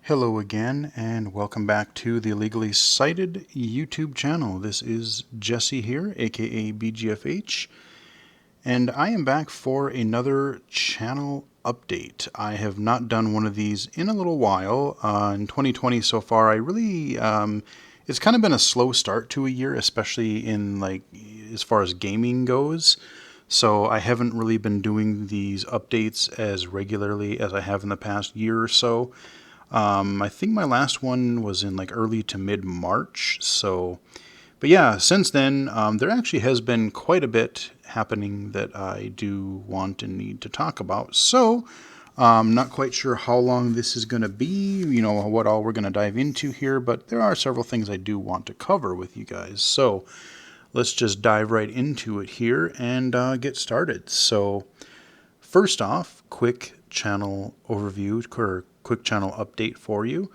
Hello again, and welcome back to the Illegally Cited YouTube channel. This is Jesse here, aka BGFH, and I am back for another channel update. I have not done one of these in a little while. In 2020 so far, it's kind of been a slow start to a year, especially in as far as gaming goes. So I haven't really been doing these updates as regularly as I have in the past year or so. I think my last one was in early to mid March. But yeah, since then, there actually has been quite a bit happening that I do want and need to talk about. So, I'm not quite sure how long this is going to be, what all we're going to dive into here, but there are several things I do want to cover with you guys. So, let's just dive right into it here and get started. So, first off, quick channel overview or quick channel update for you.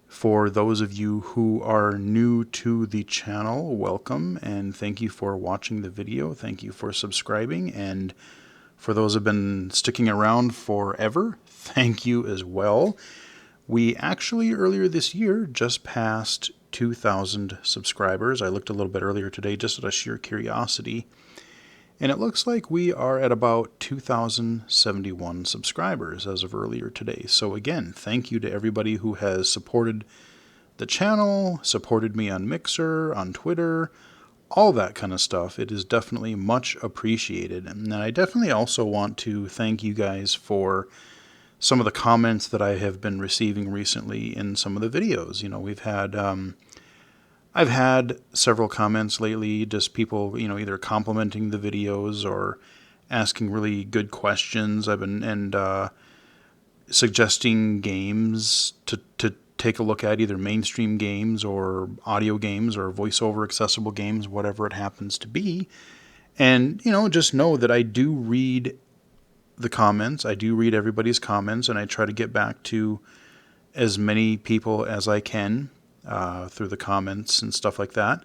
For those of you who are new to the channel, welcome and thank you for watching the video. Thank you for subscribing. And for those who have been sticking around forever, thank you as well. We actually earlier this year just passed 2,000 subscribers. I looked a little bit earlier today just out of sheer curiosity. And it looks like we are at about 2,071 subscribers as of earlier today. So again, thank you to everybody who has supported the channel, supported me on Mixer, on Twitter, all that kind of stuff. It is definitely much appreciated. And I definitely also want to thank you guys for some of the comments that I have been receiving recently in some of the videos. I've had several comments lately, just people, either complimenting the videos or asking really good questions. I've been suggesting games to take a look at, either mainstream games or audio games or voiceover accessible games, whatever it happens to be. And, just know that I do read the comments. I do read everybody's comments, and I try to get back to as many people as I can through the comments and stuff like that.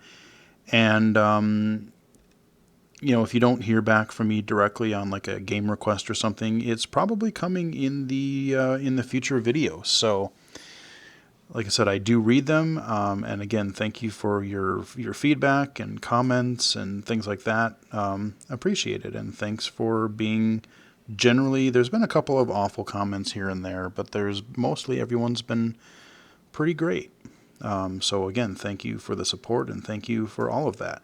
And, if you don't hear back from me directly on a game request or something, it's probably coming in the future video. So, like I said, I do read them. And again, thank you for your feedback and comments and things like that. Appreciate it. And thanks for being generally, there's been a couple of awful comments here and there, but mostly everyone's been pretty great. So again, thank you for the support and thank you for all of that.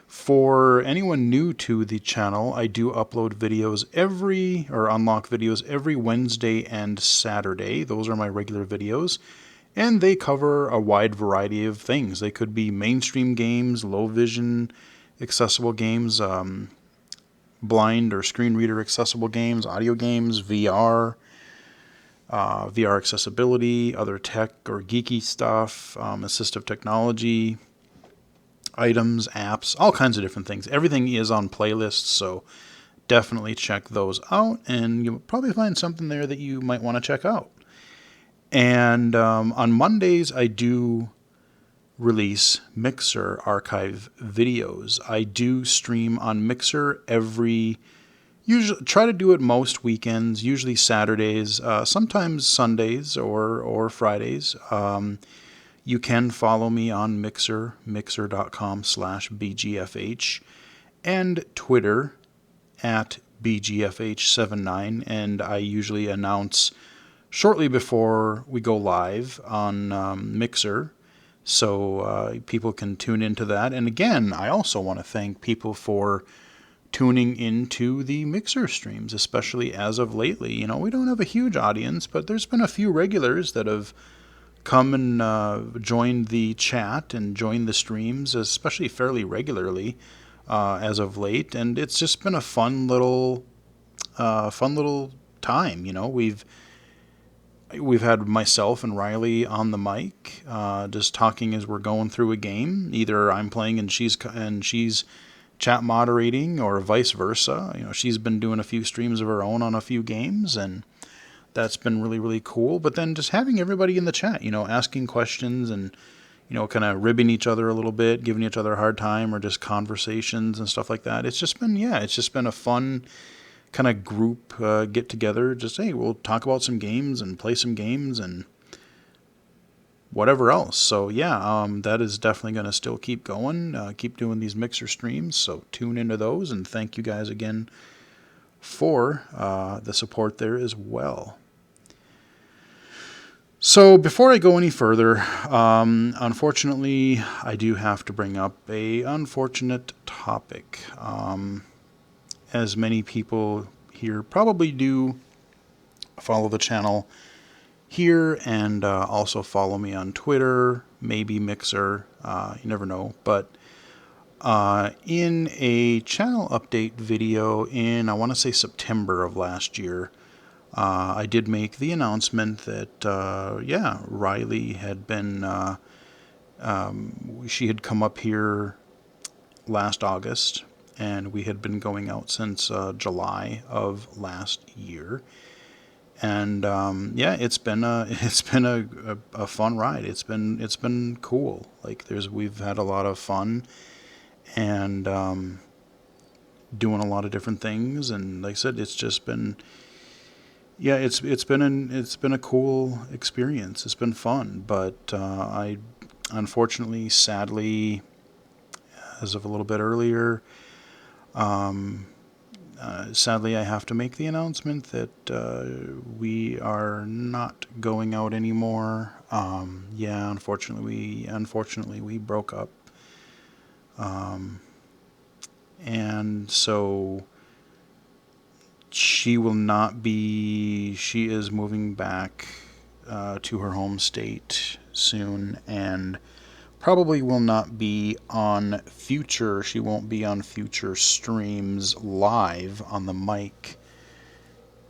For anyone new to the channel, I do upload videos unlock videos every Wednesday and Saturday. Those are my regular videos, and they cover a wide variety of things. They could be mainstream games, low vision accessible games, blind or screen reader accessible games, audio games, VR accessibility, other tech or geeky stuff, assistive technology, items, apps, all kinds of different things. Everything is on playlists, so definitely check those out, and you'll probably find something there that you might want to check out. And on Mondays, I do release Mixer archive videos. I do stream on Mixer usually try to do it most weekends, usually Saturdays, sometimes Sundays or Fridays. You can follow me on Mixer, mixer.com/BGFH, and Twitter at BGFH79. And I usually announce shortly before we go live on Mixer, so people can tune into that. And again, I also want to thank people for tuning into the Mixer streams, especially as of lately. We don't have a huge audience, but there's been a few regulars that have come and joined the chat and joined the streams, especially fairly regularly as of late. And it's just been a fun little time. We've had myself and Riley on the mic, just talking as we're going through a game. Either I'm playing and she's chat moderating, or vice versa. She's been doing a few streams of her own on a few games, and that's been really, really cool. But then just having everybody in the chat, asking questions and, kind of ribbing each other a little bit, giving each other a hard time, or just conversations and stuff like that. It's just been a fun kind of group get together. Just, hey, we'll talk about some games and play some games and whatever else. So yeah, that is definitely going to still keep going, keep doing these Mixer streams. So tune into those, and thank you guys again for the support there as well. So before I go any further, unfortunately, I do have to bring up a unfortunate topic. As many people here probably do follow the channel here, and also follow me on Twitter, maybe Mixer, you never know. But in a channel update video in, I want to say, September of last year, I did make the announcement that, yeah, Riley had been, she had come up here last August, and we had been going out since July of last year. And yeah, it's been a fun ride. It's been cool. Like we've had a lot of fun, and doing a lot of different things. And like I said, it's just been, yeah, it's been a cool experience. It's been fun. But I unfortunately, sadly, as of a little bit earlier, sadly, I have to make the announcement that we are not going out anymore. Yeah, unfortunately we broke up, and so she will not be. She is moving back to her home state soon, and probably will not be on future. She won't be on future streams live on the mic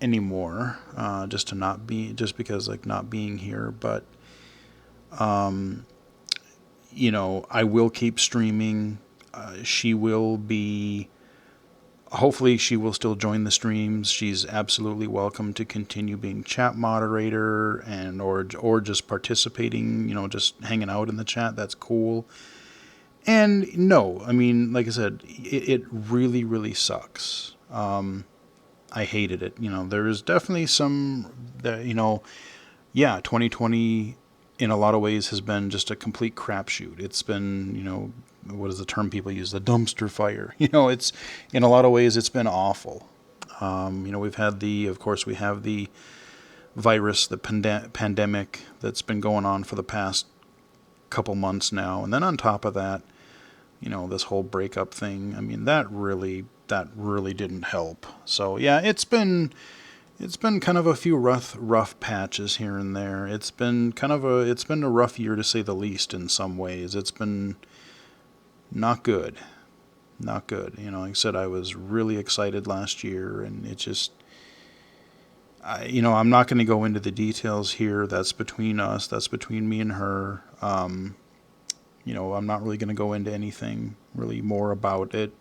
anymore. Just because, like, not being here. But you know, I will keep streaming. She will be. Hopefully, she will still join the streams. She's absolutely welcome to continue being chat moderator or just participating. You know, just hanging out in the chat. That's cool. And no, I mean, like I said, it really, really sucks. I hated it. You know, there is definitely some that, you know, yeah, 2020 in a lot of ways has been just a complete crapshoot. It's been, you know, what is the term people use? The dumpster fire. You know, it's, in a lot of ways, it's been awful. You know, of course, we have the virus, the pandemic that's been going on for the past couple months now. And then on top of that, you know, this whole breakup thing. I mean, that really didn't help. So yeah, it's been kind of a few rough patches here and there. It's been a rough year, to say the least. In some ways, it's been not good. You know, like I said, I was really excited last year, and it just, you know, I'm not going to go into the details here. That's between us. That's between me and her. You know, I'm not really going to go into anything really more about it.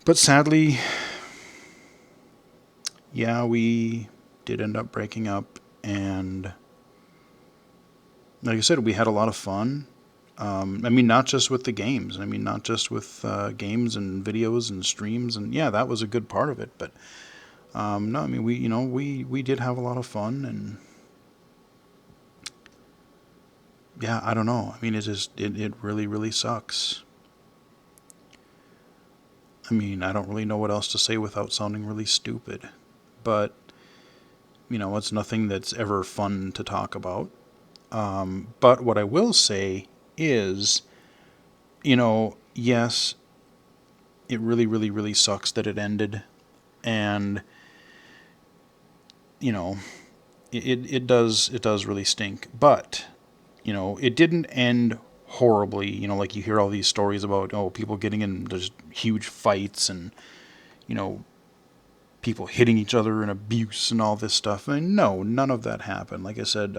But sadly, yeah, we did end up breaking up. And like I said, we had a lot of fun. I mean, not just with the games. I mean, not just with games and videos and streams. And yeah, that was a good part of it. But no, I mean, we did have a lot of fun. And yeah, I don't know. I mean, it really, really sucks. I mean, I don't really know what else to say without sounding really stupid. But, you know, it's nothing that's ever fun to talk about. But what I will say is, you know, yes, it really, really, really sucks that it ended. And, you know, it does really stink. But, you know, it didn't end horribly. You know, like you hear all these stories about, oh, people getting in just huge fights and, you know, people hitting each other and abuse and all this stuff. I mean, no, none of that happened. Like I said,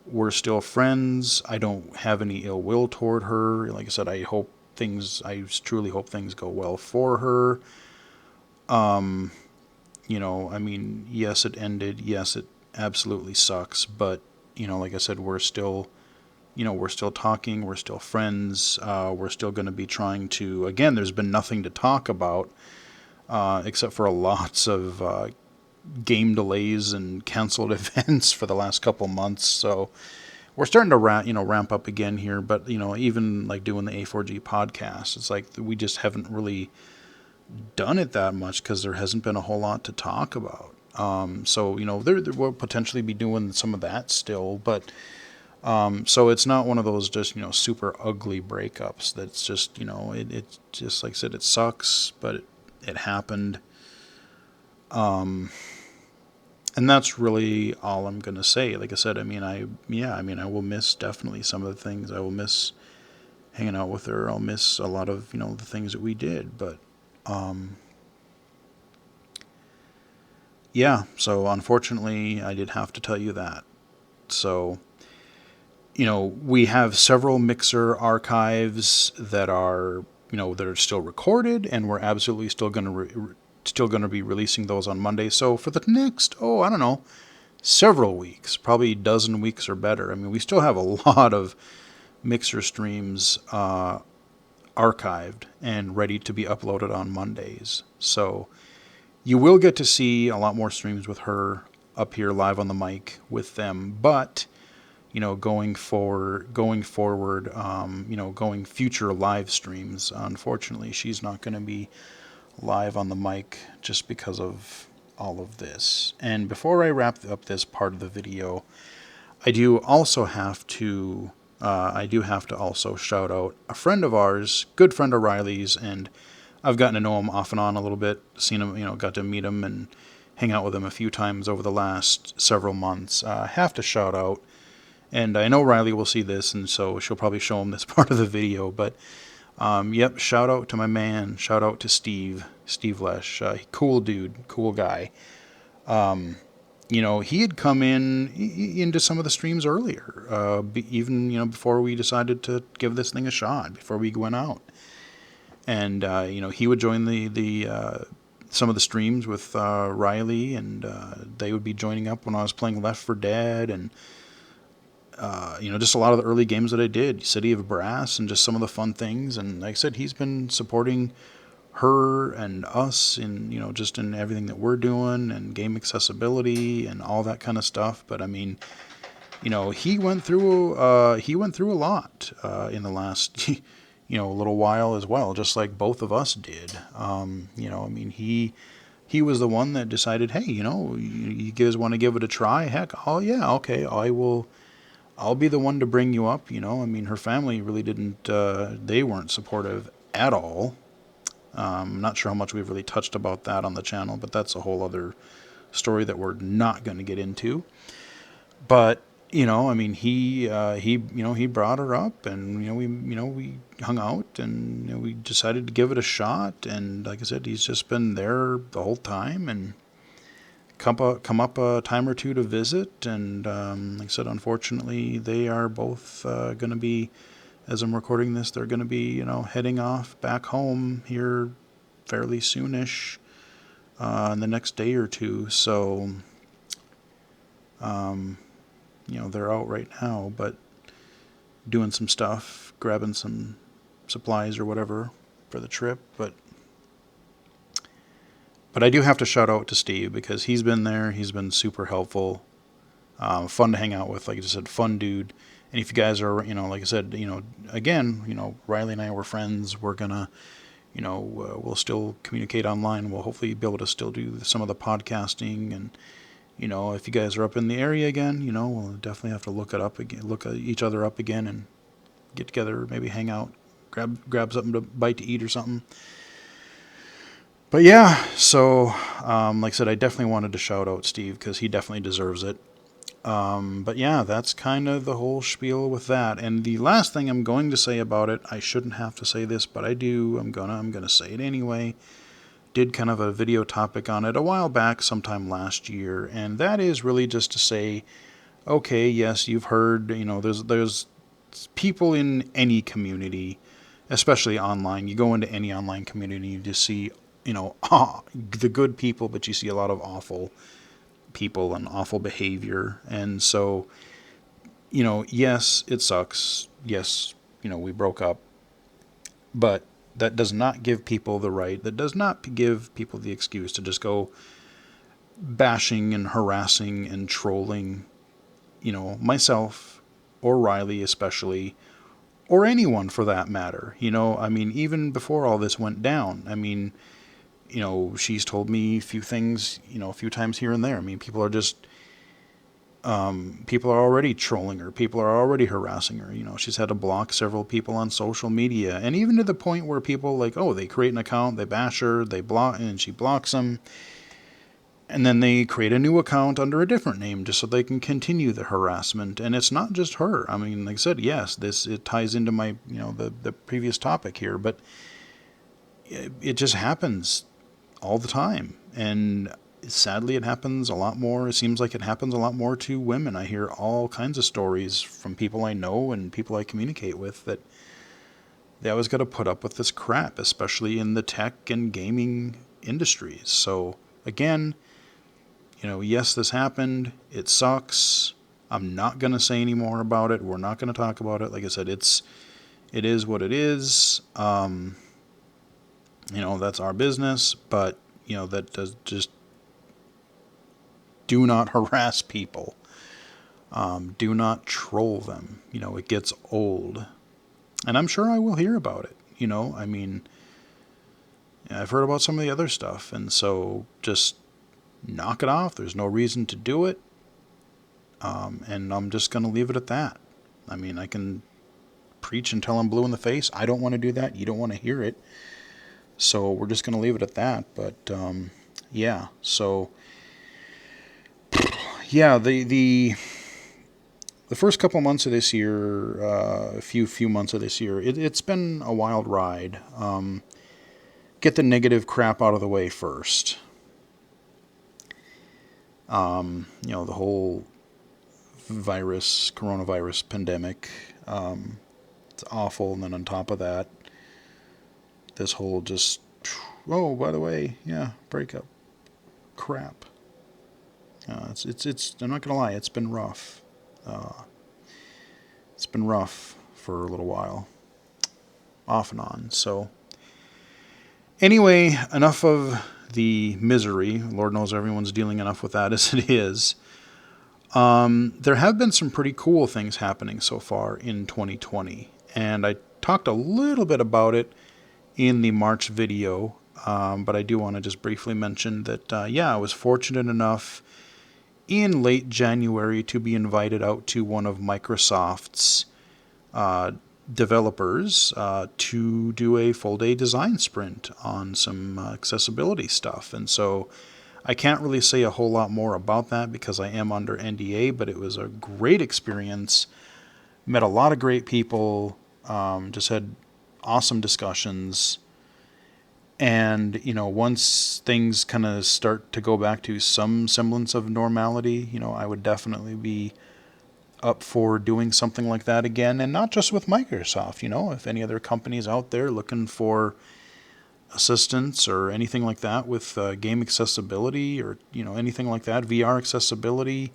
we're still friends. I don't have any ill will toward her. Like I said, I truly hope things go well for her. You know, I mean, yes, it ended. Yes, it absolutely sucks. But, you know, like I said, we're still talking. We're still friends. We're still going to be trying to, again, there's been nothing to talk about, except for lots of game delays and canceled events for the last couple months. So we're starting to ramp up again here. But even like doing the A4G podcast, it's like we just haven't really done it that much because there hasn't been a whole lot to talk about. So there will potentially be doing some of that still, but so it's not one of those just super ugly breakups. That's just it just, like I said, it sucks, but it happened. And that's really all I'm gonna say. Like I said, I will miss definitely some of the things. I will miss hanging out with her. I'll miss a lot of the things that we did, but yeah. So unfortunately, I did have to tell you that. So we have several Mixer archives that are still recorded, and we're absolutely still going to still going to be releasing those on Monday. So for the next, I don't know, several weeks, probably a dozen weeks or better. I mean, we still have a lot of Mixer streams archived and ready to be uploaded on Mondays. So you will get to see a lot more streams with her up here live on the mic with them, but going forward, going future live streams. Unfortunately, she's not going to be live on the mic just because of all of this. And before I wrap up this part of the video, I do have to also shout out a friend of ours, good friend of Riley's, and I've gotten to know him off and on a little bit, seen him, got to meet him and hang out with him a few times over the last several months. I have to shout out, and I know Riley will see this, and so she'll probably show him this part of the video, but yep, shout out to my man, shout out to Steve Lesh, cool dude, cool guy. He had come into some of the streams earlier, even before we decided to give this thing a shot, before we went out, and he would join the some of the streams with Riley, and they would be joining up when I was playing Left 4 Dead, and just a lot of the early games that I did, City of Brass, and just some of the fun things. And like I said, he's been supporting her and us in just in everything that we're doing and game accessibility and all that kind of stuff. But I mean, he went through a lot in the last little while as well, just like both of us did. I mean, he was the one that decided, hey, you guys want to give it a try? Heck, oh yeah, okay, I'll be the one to bring you up. I mean, her family really didn't, they weren't supportive at all. I'm not sure how much we've really touched about that on the channel, but that's a whole other story that we're not going to get into. But, I mean, he brought her up, and, we hung out, and we decided to give it a shot. And like I said, he's just been there the whole time, and come up a time or two to visit. And like I said, unfortunately, they are both going to be, as I'm recording this, they're going to be heading off back home here fairly soonish, in the next day or two. So they're out right now, but doing some stuff, grabbing some supplies or whatever for the trip. But I do have to shout out to Steve, because he's been there. He's been super helpful, fun to hang out with. Like I said, fun dude. And if you guys are, like I said, again, Riley and I were friends. We're gonna, we'll still communicate online. We'll hopefully be able to still do some of the podcasting. And, if you guys are up in the area again, we'll definitely have to look at each other up again, and get together, maybe hang out, grab something to bite to eat or something. But yeah, so like I said, I definitely wanted to shout out Steve, because he definitely deserves it. But yeah, that's kind of the whole spiel with that. And the last thing I'm going to say about it, I shouldn't have to say this, but I do. I'm gonna say it anyway. Did kind of a video topic on it a while back, sometime last year, and that is really just to say, okay, yes, you've heard, there's people in any community, especially online. You go into any online community, you just see, the good people, but you see a lot of awful people and awful behavior. And so, yes, it sucks. Yes, we broke up, but that does not give people the right, that does not give people the excuse to just go bashing and harassing and trolling, myself or Riley especially, or anyone for that matter. I mean, even before all this went down, I mean, she's told me a few things, a few times here and there. I mean, people are already trolling her. People are already harassing her. She's had to block several people on social media. And even to the point where people they create an account, they bash her, they block, and she blocks them. And then they create a new account under a different name just so they can continue the harassment. And it's not just her. I mean, like I said, yes, it ties into my, the previous topic here, but it just happens all the time. And sadly, it happens a lot more. It seems like it happens a lot more to women. I hear all kinds of stories from people I know and people I communicate with that they always got to put up with this crap, especially in the tech and gaming industries. So again, yes, this happened. It sucks. I'm not going to say any more about it. We're not going to talk about it. Like I said, it is what it is. That's our business, but that does just do not harass people. Do not troll them. It gets old. And I'm sure I will hear about it. I mean, I've heard about some of the other stuff. And so just knock it off. There's no reason to do it. And I'm just going to leave it at that. I mean, I can preach until I'm blue in the face. I don't want to do that. You don't want to hear it. So we're just going to leave it at that. But, yeah. So, yeah, the first couple months of this year, a few months of this year, it's been a wild ride. Get the negative crap out of the way first. The whole coronavirus pandemic, it's awful. And then on top of that, this whole just, oh, by the way, yeah, breakup crap. It's I'm not gonna lie, it's been rough. It's been rough for a little while, off and on. So anyway, enough of the misery. Lord knows everyone's dealing enough with that as it is. There have been some pretty cool things happening so far in 2020, and I talked a little bit about it in the March video, but I do want to just briefly mention that, I was fortunate enough in late January to be invited out to one of Microsoft's developers to do a full-day design sprint on some accessibility stuff. And so I can't really say a whole lot more about that because I am under NDA, but it was a great experience. Met a lot of great people, just had awesome discussions. And, once things kind of start to go back to some semblance of normality, I would definitely be up for doing something like that again. And not just with Microsoft, if any other companies out there looking for assistance or anything like that with game accessibility or, anything like that, VR accessibility,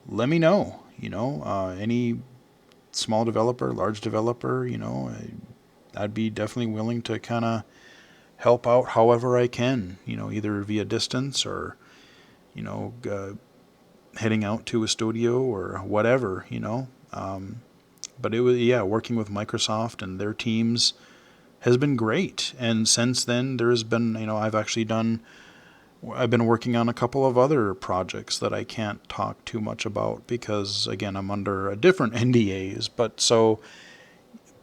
let me know. Any small developer, large developer, I'd be definitely willing to kind of help out however I can, either via distance or, heading out to a studio or whatever, But it was, working with Microsoft and their teams has been great. And since then, there has been, I've been working on a couple of other projects that I can't talk too much about because, again, I'm under a different NDAs. But so,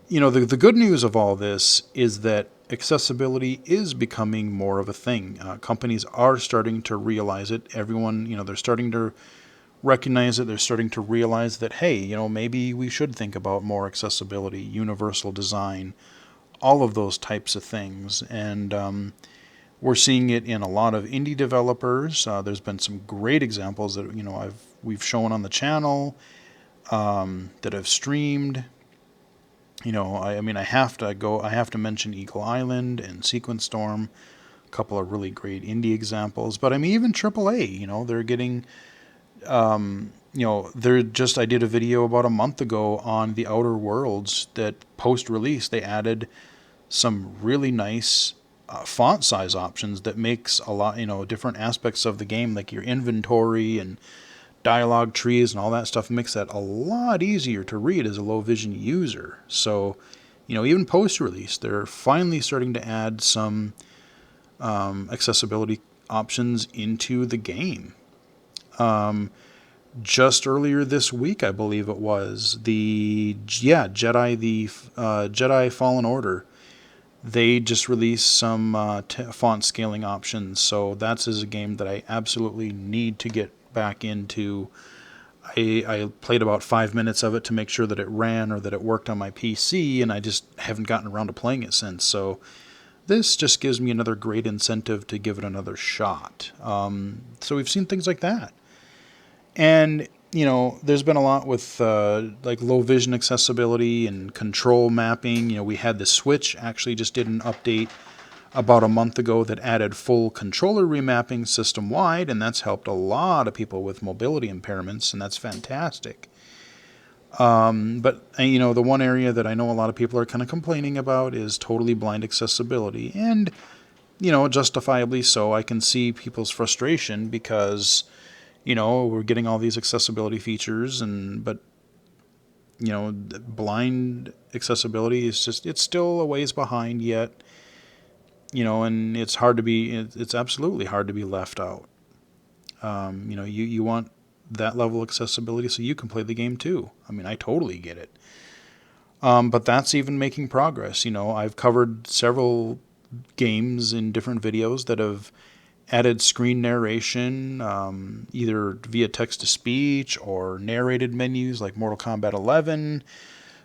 the good news of all this is that accessibility is becoming more of a thing. Companies are starting to realize it. Everyone, they're starting to recognize it. They're starting to realize that, hey, maybe we should think about more accessibility, universal design, all of those types of things. And we're seeing it in a lot of indie developers. There's been some great examples that, we've shown on the channel, that I've streamed. I have to mention Eagle Island and Sequence Storm, a couple of really great indie examples. But even AAA, they're getting, I did a video about a month ago on The Outer Worlds that post-release, they added some really nice font size options that makes a lot, different aspects of the game, like your inventory and dialogue trees and all that stuff, makes that a lot easier to read as a low vision user. So, even post-release, they're finally starting to add some accessibility options into the game. Just earlier this week, I believe it was, Jedi Fallen Order, they just released some font scaling options. So that's a game that I absolutely need to get back into. I played about 5 minutes of it to make sure that it ran or that it worked on my PC, and I just haven't gotten around to playing it since. So this just gives me another great incentive to give it another shot. So we've seen things like that. And, there's been a lot with like low vision accessibility and control mapping. We had the Switch actually just did an update about a month ago that added full controller remapping system wide, and that's helped a lot of people with mobility impairments, and that's fantastic. But the one area that I know a lot of people are kind of complaining about is totally blind accessibility, and justifiably so. I can see people's frustration because we're getting all these accessibility features, but blind accessibility is it's still a ways behind yet. And it's absolutely hard to be left out. You want that level of accessibility so you can play the game too. I mean, I totally get it. But that's even making progress. I've covered several games in different videos that have added screen narration, either via text-to-speech or narrated menus like Mortal Kombat 11.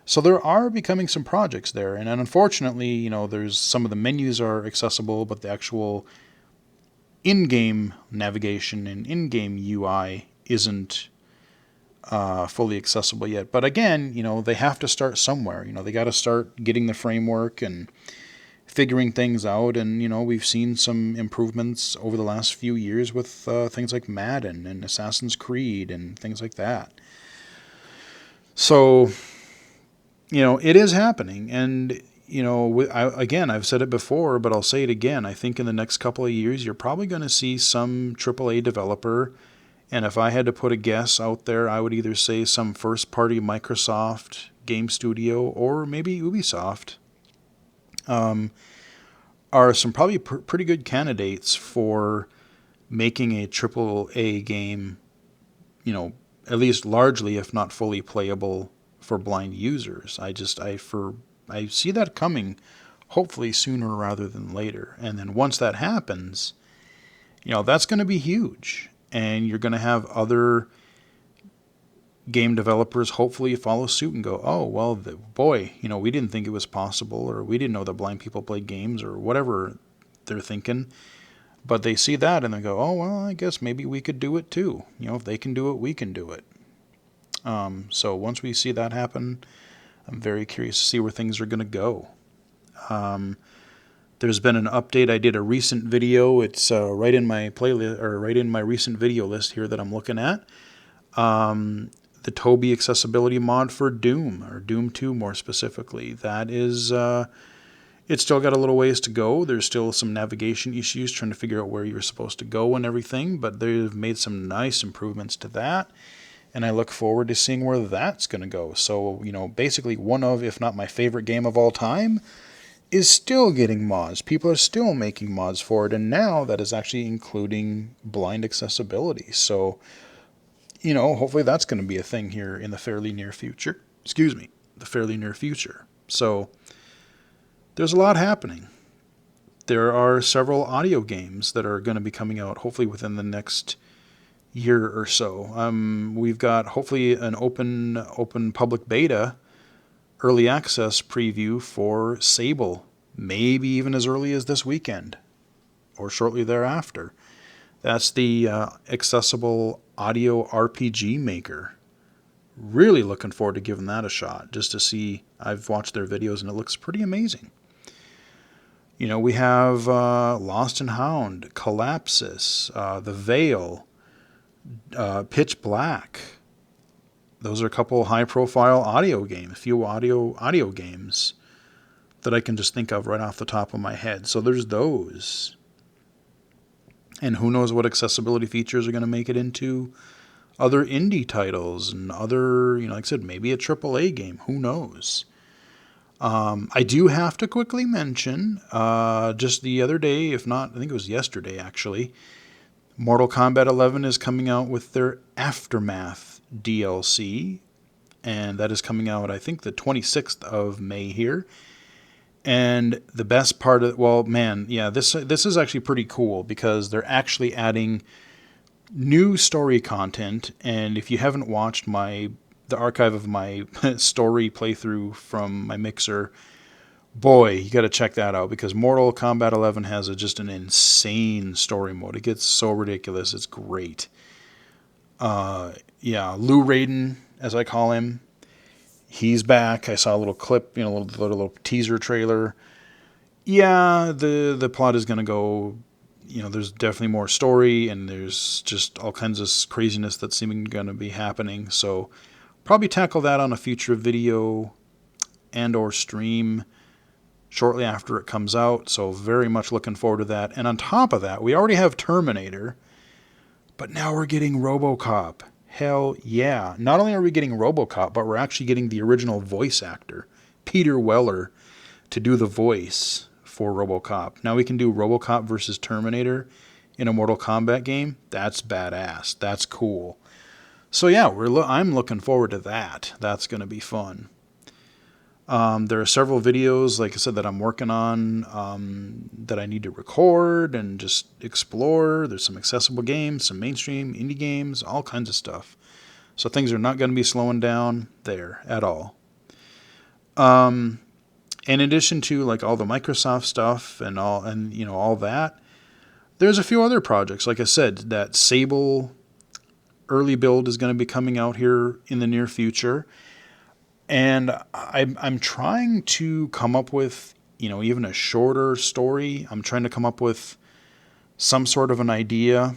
So there are becoming some projects there, and unfortunately, there's some of the menus are accessible, but the actual in-game navigation and in-game UI isn't fully accessible yet. But again, they have to start somewhere. They got to start getting the framework and figuring things out, and we've seen some improvements over the last few years with things like Madden and Assassin's Creed and things like that. So it is happening, and I've said it before, but I'll say it again. I think in the next couple of years you're probably going to see some AAA developer, and if I had to put a guess out there, I would either say some first-party Microsoft game studio or maybe Ubisoft are some probably pretty good candidates for making a AAA game, at least largely, if not fully playable for blind users. I see that coming, hopefully sooner rather than later. And then once that happens, that's going to be huge. And you're going to have other game developers hopefully follow suit and go, oh, well, boy, we didn't think it was possible, or we didn't know that blind people played games, or whatever they're thinking. But they see that and they go, oh, well, I guess maybe we could do it too. If they can do it, we can do it. So once we see that happen, I'm very curious to see where things are going to go. There's been an update. I did a recent video. It's right in my playlist, or right in my recent video list here that I'm looking at. The Tobii accessibility mod for Doom, or Doom 2 more specifically. That is, it's still got a little ways to go. There's still some navigation issues trying to figure out where you're supposed to go and everything, but they've made some nice improvements to that, and I look forward to seeing where that's going to go. So, basically one of, if not my favorite game of all time, is still getting mods. People are still making mods for it, and now that is actually including blind accessibility. So, hopefully that's going to be a thing here in the fairly near future. The fairly near future. So there's a lot happening. There are several audio games that are going to be coming out, hopefully within the next year or so. We've got hopefully an open public beta, early access preview for Sable, maybe even as early as this weekend or shortly thereafter. That's the accessible audio RPG maker. Really looking forward to giving that a shot, just to see. I've watched their videos and it looks pretty amazing. We have Lost and Hound, Collapsis, The Veil, Pitch Black. Those are a couple high-profile audio games, few audio games that I can just think of right off the top of my head. So there's those. And who knows what accessibility features are going to make it into other indie titles and other, like I said, maybe a AAA game. Who knows? I do have to quickly mention, just the other day, if not, I think it was yesterday actually, Mortal Kombat 11 is coming out with their Aftermath DLC, and that is coming out, I think, the 26th of May here. And the best part of, well, man, yeah, this is actually pretty cool because they're actually adding new story content. And if you haven't watched the archive of my story playthrough from my mixer, boy, you got to check that out because Mortal Kombat 11 has just an insane story mode. It gets so ridiculous. It's great. Yeah, Lou Raiden, as I call him, he's back. I saw a little clip, a little teaser trailer. Yeah, the plot is going to go, there's definitely more story and there's just all kinds of craziness that's seeming going to be happening. So probably tackle that on a future video and or stream shortly after it comes out. So very much looking forward to that. And on top of that, we already have Terminator, but now we're getting RoboCop. Hell yeah. Not only are we getting RoboCop, but we're actually getting the original voice actor, Peter Weller, to do the voice for RoboCop. Now we can do RoboCop versus Terminator in a Mortal Kombat game. That's badass. That's cool. So yeah, I'm looking forward to that. That's going to be fun. There are several videos, like I said, that I'm working on that I need to record and just explore. There's some accessible games, some mainstream indie games, all kinds of stuff. So things are not going to be slowing down there at all. In addition to like all the Microsoft stuff and all that, there's a few other projects. Like I said, that Sable early build is going to be coming out here in the near future. And I'm trying to come up with, even a shorter story. I'm trying to come up with some sort of an idea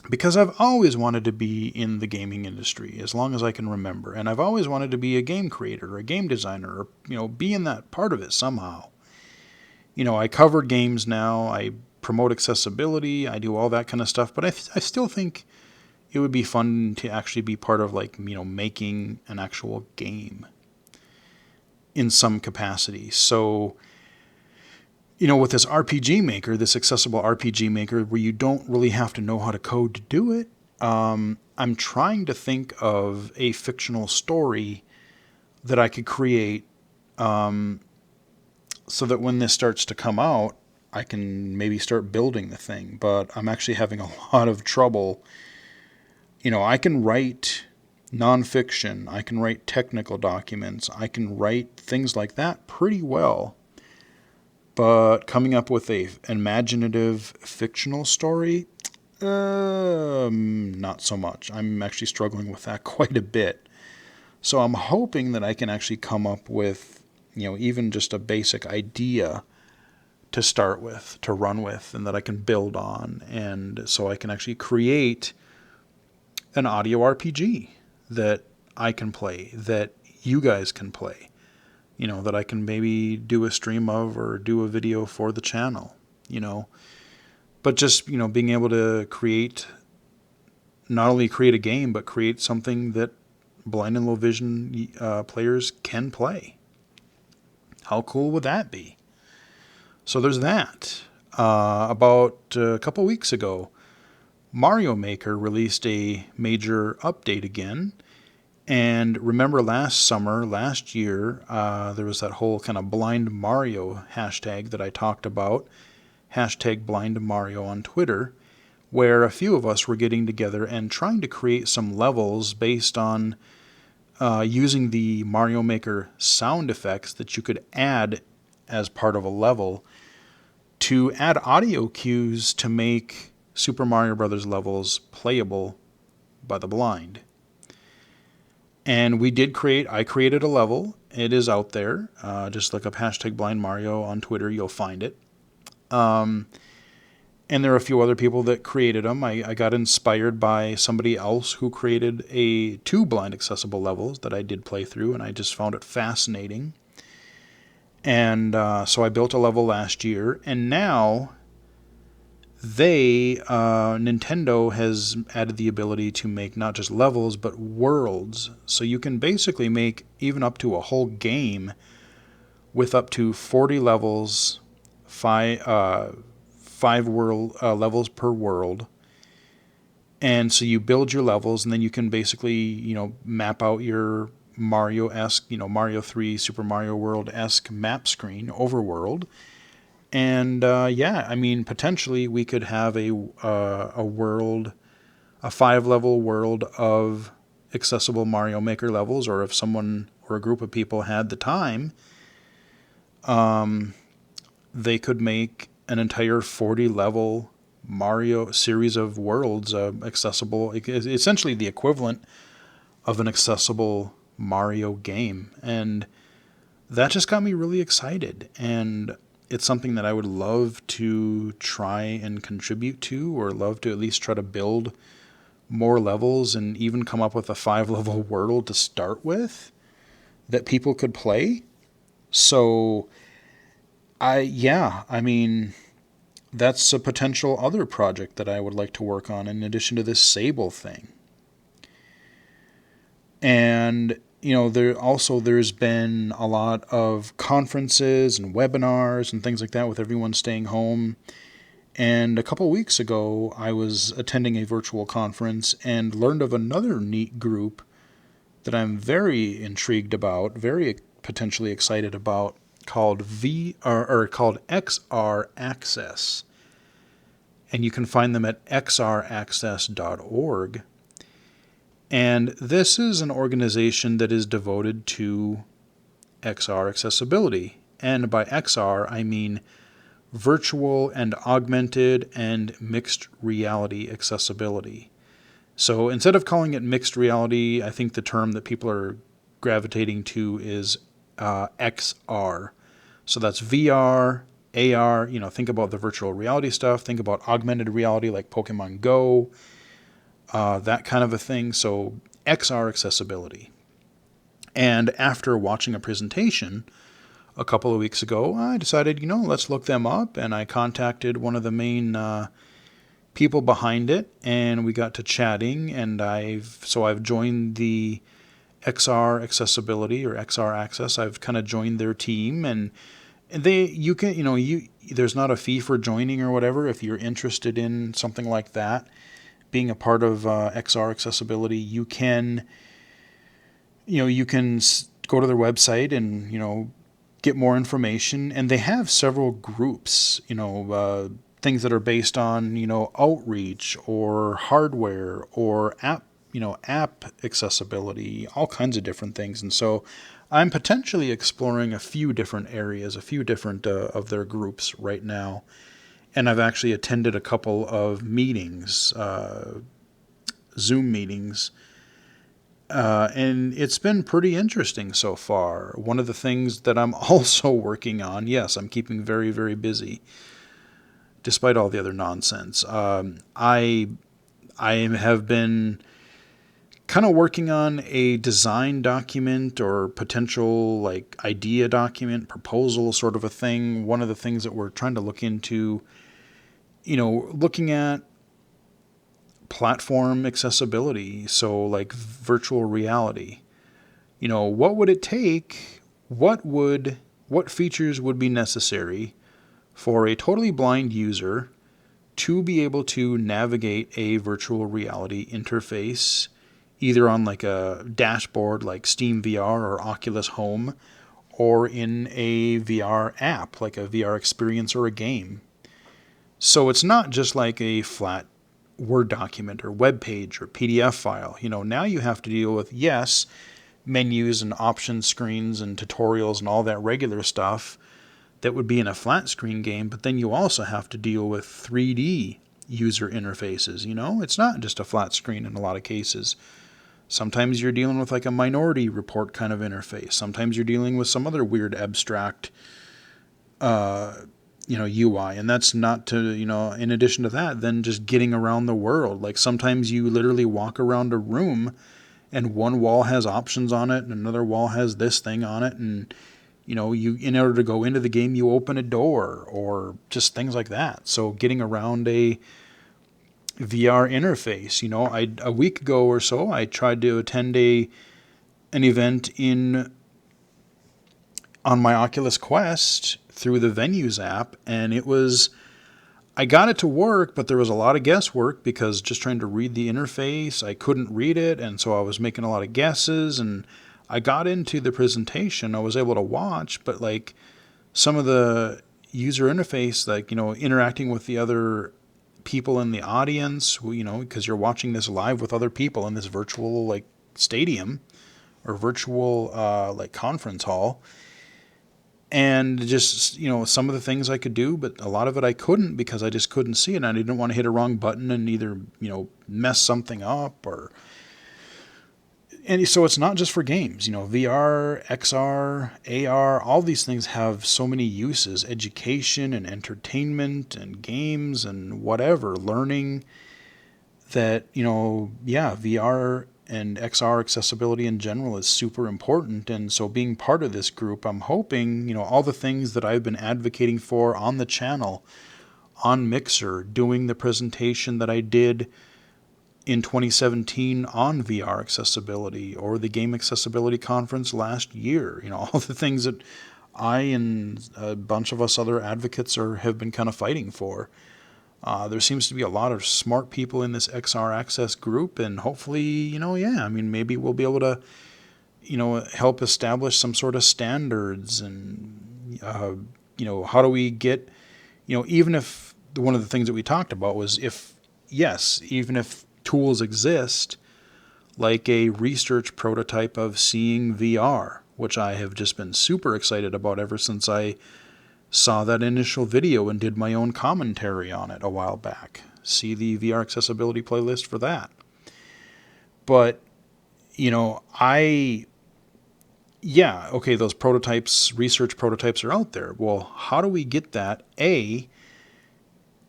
because I've always wanted to be in the gaming industry as long as I can remember. And I've always wanted to be a game creator or a game designer or, be in that part of it somehow. I cover games now. I promote accessibility. I do all that kind of stuff. But I still think it would be fun to actually be part of making an actual game in some capacity. So, with this RPG Maker, this accessible RPG Maker where you don't really have to know how to code to do it, I'm trying to think of a fictional story that I could create so that when this starts to come out, I can maybe start building the thing. But I'm actually having a lot of trouble. I can write nonfiction, I can write technical documents, I can write things like that pretty well. But coming up with an imaginative fictional story, not so much. I'm actually struggling with that quite a bit. So I'm hoping that I can actually come up with, even just a basic idea to start with, to run with, and that I can build on. And so I can actually create an audio RPG that I can play, that you guys can play, that I can maybe do a stream of or do a video for the channel, but just, being able to not only create a game, but create something that blind and low vision players can play. How cool would that be? So there's that. About a couple weeks ago, Mario Maker released a major update again. And remember last year, there was that whole kind of Blind Mario hashtag that I talked about, hashtag Blind Mario on Twitter, where a few of us were getting together and trying to create some levels based on using the Mario Maker sound effects that you could add as part of a level to add audio cues to make Super Mario Brothers levels playable by the blind. And I created a level. It is out there. Just look up hashtag Blind Mario on Twitter. You'll find it. And there are a few other people that created them. I got inspired by somebody else who created two blind accessible levels that I did play through, and I just found it fascinating. And so I built a level last year, and now Nintendo has added the ability to make not just levels, but worlds. So you can basically make even up to a whole game with up to 40 levels, five world levels per world. And so you build your levels, and then you can basically, map out your Mario-esque, Mario 3, Super Mario World-esque map screen, overworld. And potentially we could have a world, a 5-level world of accessible Mario Maker levels, or if someone or a group of people had the time, they could make an entire 40-level Mario series of worlds accessible, essentially the equivalent of an accessible Mario game. And that just got me really excited. And it's something that I would love to try and contribute to, or love to at least try to build more levels and even come up with a 5-level world to start with that people could play. So that's a potential other project that I would like to work on in addition to this Sable thing. And there's been a lot of conferences and webinars and things like that with everyone staying home. And a couple of weeks ago, I was attending a virtual conference and learned of another neat group that I'm very intrigued about, very potentially excited about, called called XR Access. And you can find them at xraccess.org. And this is an organization that is devoted to XR accessibility. And by XR, I mean virtual and augmented and mixed reality accessibility. So instead of calling it mixed reality, I think the term that people are gravitating to is XR. So that's VR, AR, think about the virtual reality stuff, think about augmented reality like Pokemon Go, that kind of a thing. So XR accessibility. And after watching a presentation a couple of weeks ago, I decided, let's look them up. And I contacted one of the main people behind it, and we got to chatting. And I've joined the XR accessibility, or XR Access. I've kind of joined their team, and there's not a fee for joining or whatever. If you're interested in something like that, being a part of XR accessibility, you can go to their website and, get more information. And they have several groups, things that are based on, outreach or hardware or app accessibility, all kinds of different things. And so I'm potentially exploring a few different areas, a few different of their groups right now. And I've actually attended a couple of meetings, Zoom meetings, and it's been pretty interesting so far. One of the things that I'm also working on, yes, I'm keeping very, very busy, despite all the other nonsense. I have been kind of working on a design document or potential idea document, proposal sort of a thing. One of the things that we're trying to look into, looking at platform accessibility. So like virtual reality, what would it take? What features would be necessary for a totally blind user to be able to navigate a virtual reality interface, either on like a dashboard like Steam VR or Oculus Home, or in a VR app like a VR experience or a game. So it's not just like a flat Word document or web page or PDF file. Now you have to deal with, yes, menus and option screens and tutorials and all that regular stuff that would be in a flat screen game, but then you also have to deal with 3D user interfaces. It's not just a flat screen in a lot of cases. Sometimes you're dealing with like a Minority Report kind of interface. Sometimes you're dealing with some other weird abstract UI. And that's not to, in addition to that, then just getting around the world. Like sometimes you literally walk around a room and one wall has options on it and another wall has this thing on it. And, in order to go into the game, you open a door, or just things like that. So getting around a VR interface, a week ago or so, I tried to attend an event on my Oculus Quest through the Venues app, and I got it to work, but there was a lot of guesswork because just trying to read the interface, I couldn't read it, and so I was making a lot of guesses, and I got into the presentation, I was able to watch, but like some of the user interface, like, interacting with the other people in the audience, because you're watching this live with other people in this virtual like stadium or virtual like conference hall. And just, some of the things I could do, but a lot of it I couldn't because I just couldn't see it. And I didn't want to hit a wrong button and either, mess something up and so it's not just for games, VR, XR, AR, all these things have so many uses, education and entertainment and games and whatever, learning that, VR and XR accessibility in general is super important. And so being part of this group, I'm hoping, all the things that I've been advocating for on the channel, on Mixer, doing the presentation that I did in 2017 on VR accessibility, or the Game Accessibility Conference last year, all the things that I and a bunch of us other advocates have been kind of fighting for. There seems to be a lot of smart people in this XR Access group, and hopefully, maybe we'll be able to, help establish some sort of standards, and, how do we get, even if one of the things that we talked about was even if tools exist, like a research prototype of Seeing VR, which I have just been super excited about ever since I saw that initial video and did my own commentary on it a while back. See the VR accessibility playlist for that. But, those prototypes, research prototypes are out there. Well, how do we get that,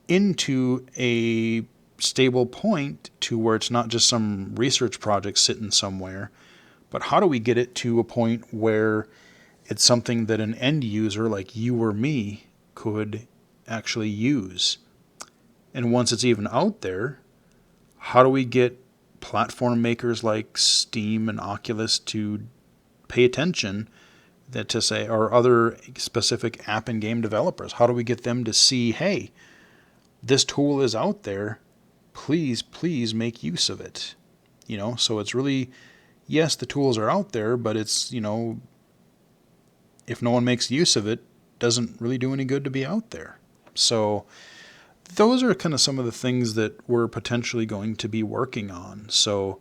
into a stable point to where it's not just some research project sitting somewhere, but how do we get it to a point where it's something that an end user like you or me could actually use? And once it's even out there, how do we get platform makers like Steam and Oculus to pay attention, that to say, or other specific app and game developers, how do we get them to see, hey, this tool is out there, please make use of it? So it's really, yes, the tools are out there, but it's, if no one makes use of it, doesn't really do any good to be out there. So those are kind of some of the things that we're potentially going to be working on. So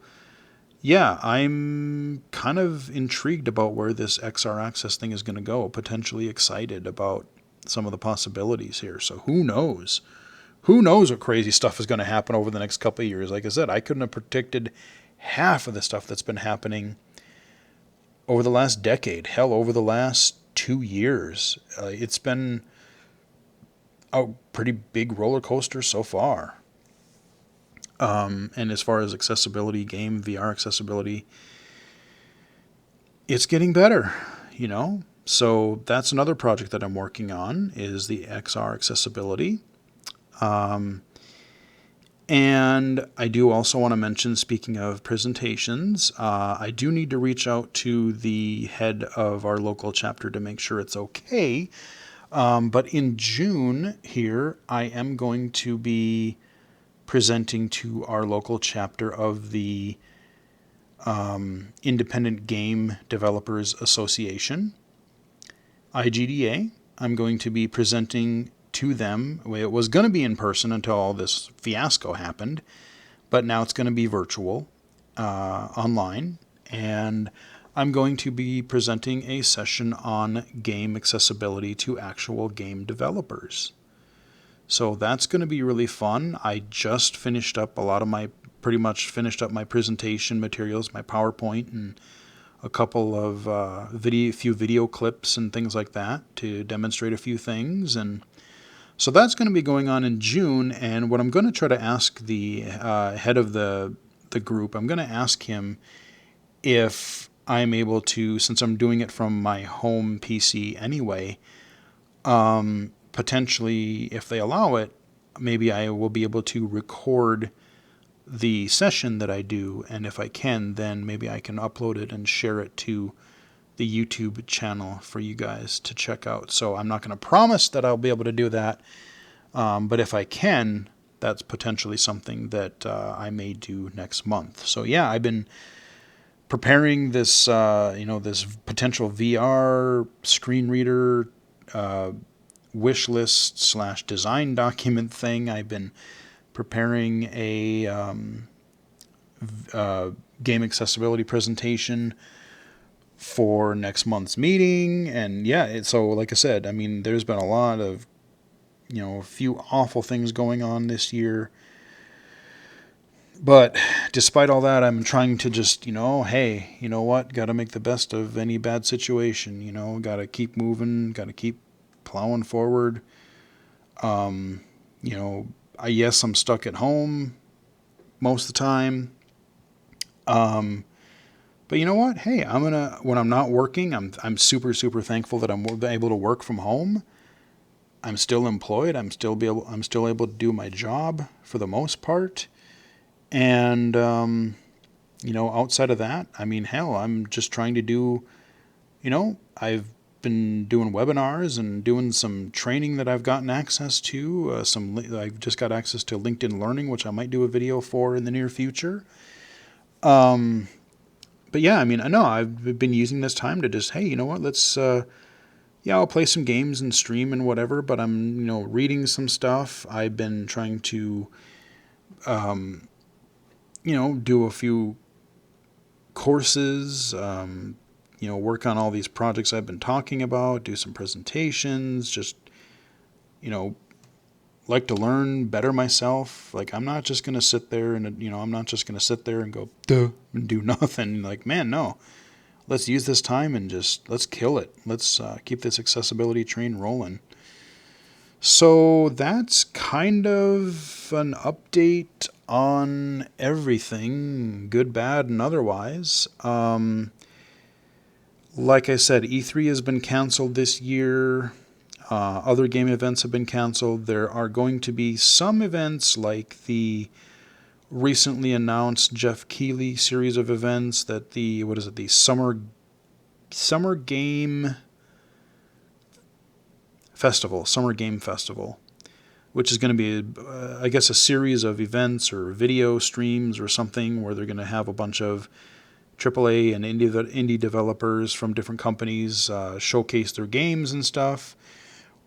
yeah, I'm kind of intrigued about where this XR Access thing is going to go, potentially excited about some of the possibilities here. So who knows? Who knows what crazy stuff is going to happen over the next couple of years? Like I said, I couldn't have predicted half of the stuff that's been happening over the last decade, hell, over the last 2 years. It's been a pretty big roller coaster so far. And as far as accessibility, game VR accessibility, it's getting better, So that's another project that I'm working on, is the XR accessibility. And I do also want to mention, speaking of presentations, I do need to reach out to the head of our local chapter to make sure it's okay. But in June here, I am going to be presenting to our local chapter of the Independent Game Developers Association, IGDA. I'm going to be presenting to them. It was going to be in person until all this fiasco happened, but now it's going to be virtual, online, and I'm going to be presenting a session on game accessibility to actual game developers. So that's going to be really fun. I just pretty much finished up my presentation materials, my PowerPoint, and a couple of few video clips and things like that to demonstrate a few things. And so that's going to be going on in June. And what I'm going to try to ask the head of the group, I'm going to ask him if I'm able to, since I'm doing it from my home PC anyway, potentially, if they allow it, maybe I will be able to record the session that I do, and if I can, then maybe I can upload it and share it to the YouTube channel for you guys to check out. So I'm not going to promise that I'll be able to do that, but if I can, that's potentially something that I may do next month. So yeah, I've been preparing this, this potential VR screen reader wish list / design document thing. I've been preparing a game accessibility presentation for next month's meeting, and yeah, so like I said, I mean, there's been a lot of, a few awful things going on this year. But despite all that, I'm trying to just, hey, you know what? Got to make the best of any bad situation. Got to keep moving. Got to keep plowing forward. Yes, I'm stuck at home most of the time. But you know what? Hey, when I'm not working, I'm super, super thankful that I'm able to work from home. I'm still employed. I'm still able to do my job for the most part. And, outside of that, I mean, hell, I'm just trying to do, I've been doing webinars and doing some training that I've gotten access to. I've just got access to LinkedIn Learning, which I might do a video for in the near future. But yeah, I mean, I know I've been using this time to just, hey, you know what, let's, I'll play some games and stream and whatever, but I'm, reading some stuff. I've been trying to, do a few courses, work on all these projects I've been talking about, do some presentations, just, like to learn, better myself. Like, I'm not just going to sit there and, I'm not just going to sit there and go, duh, and do nothing. Like, man, no. Let's use this time and let's kill it. Let's keep this accessibility train rolling. So that's kind of an update on everything, good, bad, and otherwise. Like I said, E3 has been canceled this year. Other game events have been canceled. There are going to be some events like the recently announced Jeff Keighley series of events that the Summer Game Festival, which is going to be, I guess, a series of events or video streams or something where they're going to have a bunch of AAA and indie developers from different companies showcase their games and stuff.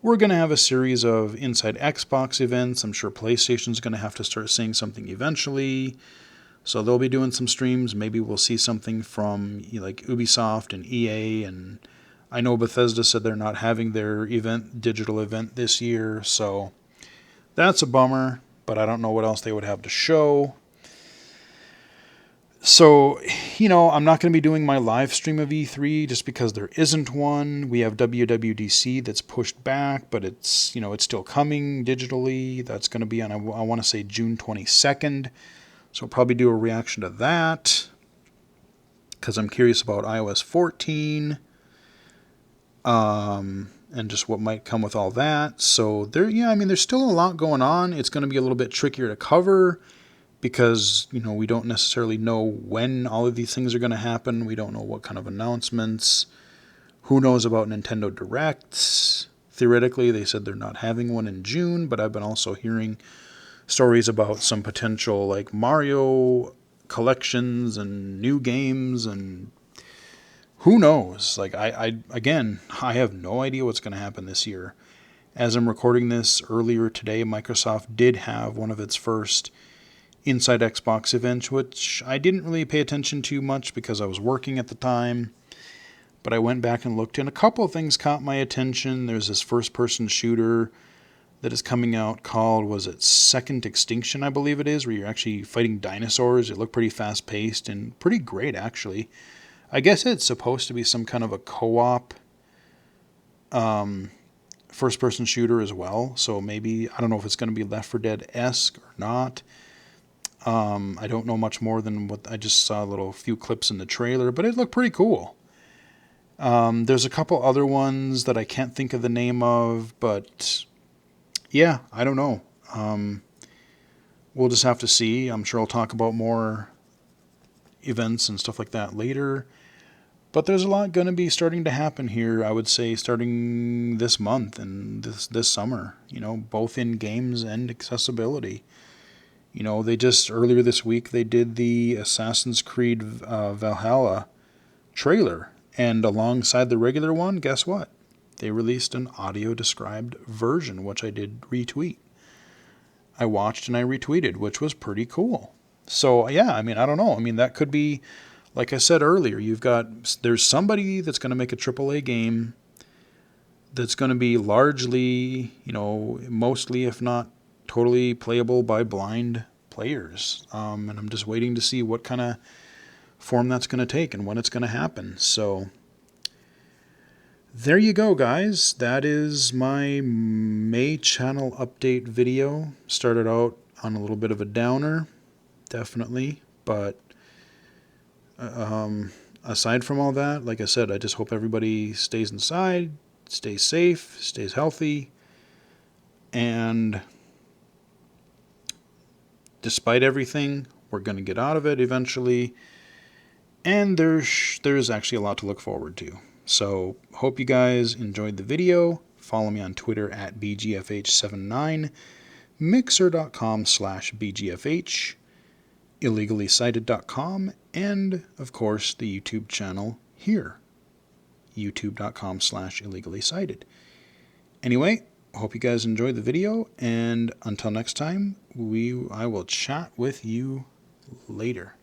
We're going to have a series of Inside Xbox events. I'm sure PlayStation's going to have to start saying something eventually. So they'll be doing some streams. Maybe we'll see something from like Ubisoft and EA. And I know Bethesda said they're not having their digital event this year. So that's a bummer. But I don't know what else they would have to show. So, I'm not going to be doing my live stream of E3 just because there isn't one. We have WWDC that's pushed back, but it's, it's still coming digitally. That's going to be on, I want to say June 22nd. So I'll probably do a reaction to that because I'm curious about iOS 14 and just what might come with all that. So there's still a lot going on. It's going to be a little bit trickier to cover because, we don't necessarily know when all of these things are going to happen. We don't know what kind of announcements. Who knows about Nintendo Directs? Theoretically, they said they're not having one in June, but I've been also hearing stories about some potential like Mario collections and new games, and who knows? Like I have no idea what's going to happen this year. As I'm recording this earlier today, Microsoft did have one of its first Inside Xbox events, which I didn't really pay attention to much because I was working at the time. But I went back and looked, and a couple of things caught my attention. There's this first-person shooter that is coming out called, was it Second Extinction, I believe it is, where you're actually fighting dinosaurs. It looked pretty fast-paced and pretty great, actually. I guess it's supposed to be some kind of a co-op first-person shooter as well. So maybe, I don't know if it's going to be Left 4 Dead-esque or not. I don't know much more than what I just saw, a few clips in the trailer, but it looked pretty cool. There's a couple other ones that I can't think of the name of, but yeah, I don't know. We'll just have to see. I'm sure I'll talk about more events and stuff like that later. But there's a lot going to be starting to happen here, I would say, starting this month and this summer, both in games and accessibility. They just, earlier this week, they did the Assassin's Creed Valhalla trailer. And alongside the regular one, guess what? They released an audio-described version, which I did retweet. I watched and I retweeted, which was pretty cool. So, yeah, I don't know. That could be, like I said earlier, there's somebody that's going to make a AAA game that's going to be largely, mostly, if not totally playable by blind players. And I'm just waiting to see what kind of form that's going to take and when it's going to happen. So there you go, guys. That is my May channel update video. Started out on a little bit of a downer, definitely, but aside from all that, like I said, I just hope everybody stays inside, stays safe, stays healthy, and despite everything, we're going to get out of it eventually, and there's actually a lot to look forward to. So, hope you guys enjoyed the video. Follow me on Twitter at BGFH79, Mixer.com/BGFH, illegallyscited.com, and, of course, the YouTube channel here, youtube.com/illegallyscited. Anyway, hope you guys enjoyed the video, and until next time, I will chat with you later.